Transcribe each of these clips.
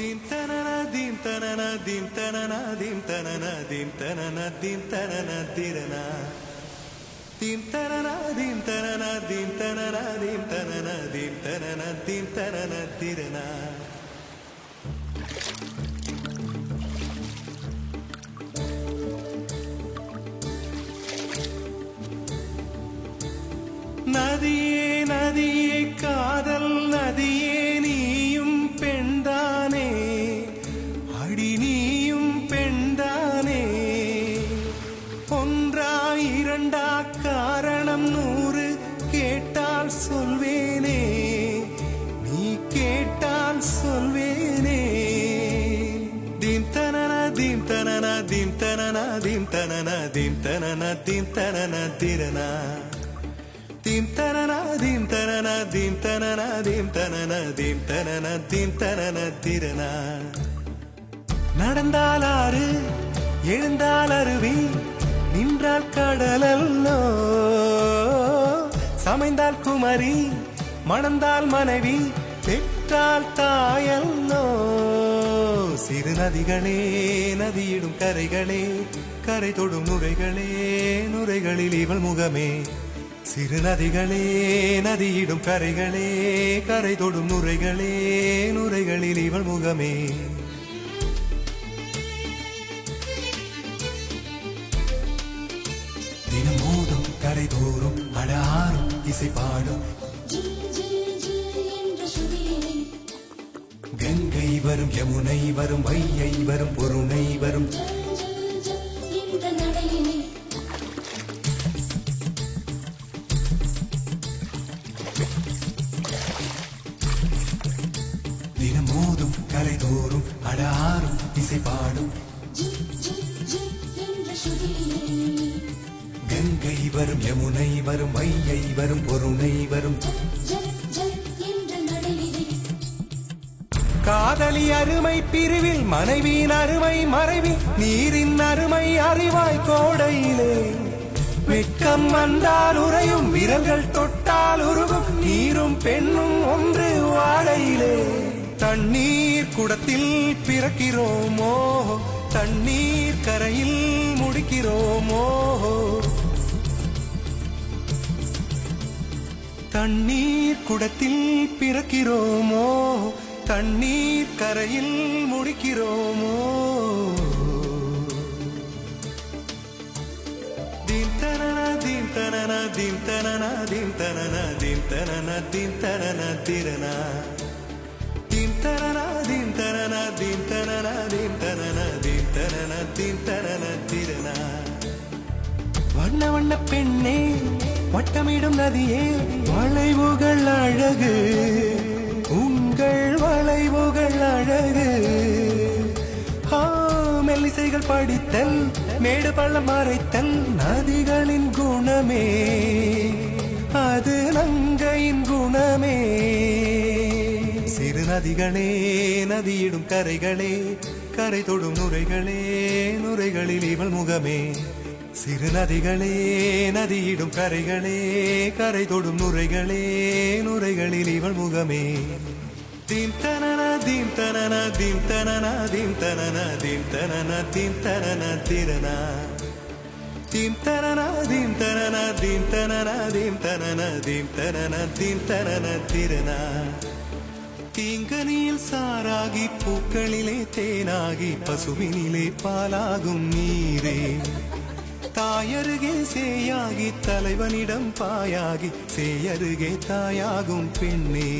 Dim tanana dim tanana dim tanana dim tanana dim tanana dim tanana dirana. Dim tanana dim tanana dim tanana dim tanana dim tanana dim tanana dirana. நதியே நதியே காதல் நதியே நீயும் பெண்தானே அடி நீயும் பெண்தானே ஒன்றா இரண்டா காரணம் 100 கேட்டால் சொல்வேனே நீ கேட்டால் சொல்வேனே தீம் தனன தீம் தனன தீம் தனன தீம் தனன தீம் தனன தீம் தனன திரனா Dim tanana dim tanana dim tanana dim tanana dim tanana dim tanana dirana. நடந்தால் ஆறு எழுந்தால் அருவி நின்றால் கடலல்லோ சமைந்தால் குமரி மணந்தால் மனைவி பெற்றால் தாயல்லோ சிறு நதிகளே நதியிடும் கரைகளே கரை தொடும் நுரைகளே நுரைகளில் இவள் முகமே சிறு நதிகளே நதியிடும் கரைகளே கரை தொடும் நுரைகளே நுரைகளில் இவள் முகமே தினம் மோதும் கரை தோறும் அடாரும் இசை பாடும் கங்கை வரும் யமுனை வரும் வையை வரும் பொருணை வரும் தினம் மோதும் கரை தோறும் அடாரும் இசை பாடும் கங்கை வரும் யமுனை வரும் வையை வரும் பொருணை வரும் காதலி அருமை பிரிவில் மனைவியின் அருமை மறைவில் நீரின் அருமை அறிவாய் கோடையிலே வெட்கம் வந்தால் உறையும் விரல்கள் தொட்டால் உருகும் நீரும் பெண்ணும் ஒன்று வாடையிலே தண்ணீர் குடத்தில் பிறக்கிறோமோ தண்ணீர் கரையில் முடிக்கிறோமோ தண்ணீர் குடத்தில் பிறக்கிறோமோ தண்ணீர் கரையில் முடிக்கிறோமோ தீம் தனன தீம் தனன தீம் தனன தீம் தனன தீம் தனன தீம் தனன திரனா தீம் தனன தீம் தனன தீம் தனன தீம் தனன தீம் தனன தீம் தனன திரனா வண்ண வண்ண பெண்ணே வட்டமிடும் நதியே வளைவுகள் அழகு உங்கள் வளைவுகள் அழகு மெல்லிசைகள் படித்தல் மேடு பள்ளம் மறைத்தல் நதிகளின் குணமே அது நங்கையின் குணமே சிறு நதிகளே நதியிடும் கரைகளே கரை தொடும் நுரைகளே நுரைகளில் இவள் முகமே சிறு நதிகளே நதியிடும் கரைகளே கரை தொடும் நுரைகளே நுரைகளில் இவள் முகமே தீம் தனன தீம் தனன தீம் தனன தீம் தனன தீம் தனன தீம் தனன திரனா தீம் தனன தீம் தனன தீம் தனன தீம் தனன தீம் தனன தீம் தனன திரனா தீங்கனியில் சாராகி பூக்களிலே தேனாகி பசுவினிலே பாலாகும் நீரே தாயருகே சேயாகி தலைவனிடம் பாயாகி சேயருகே தாயாகும் பெண்ணே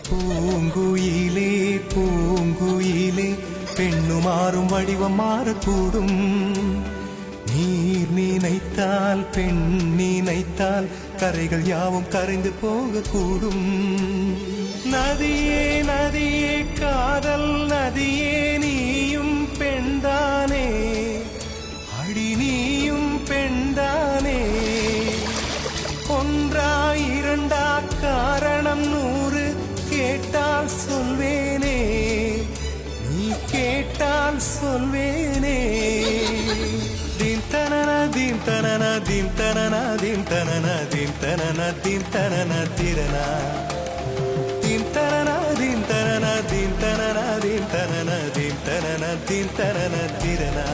பூங்குயிலே பூங்குயிலே பெண்ணு மாறும் வடிவம் மாறக்கூடும் நீர் நினைத்தால் பெண் நினைத்தால் கரைகள் யாவும் கரைந்து போகக்கூடும் நதியே நதியே காதல் நதியே நீயும் பெண்தானே அடி நீயும் பெண்தானே ஒன்றா இரண்டா காரணம் 100 கேட்டால் சொல்வேனே நீ கேட்டால் சொல்வேனே தீம் தனன தீம் தனன தீம் தனன தீம் தனன தீம் தனன தீம் தனன திரனா தீம் தனன தீம் தனன தீம் தனன தீன் தரன திறனா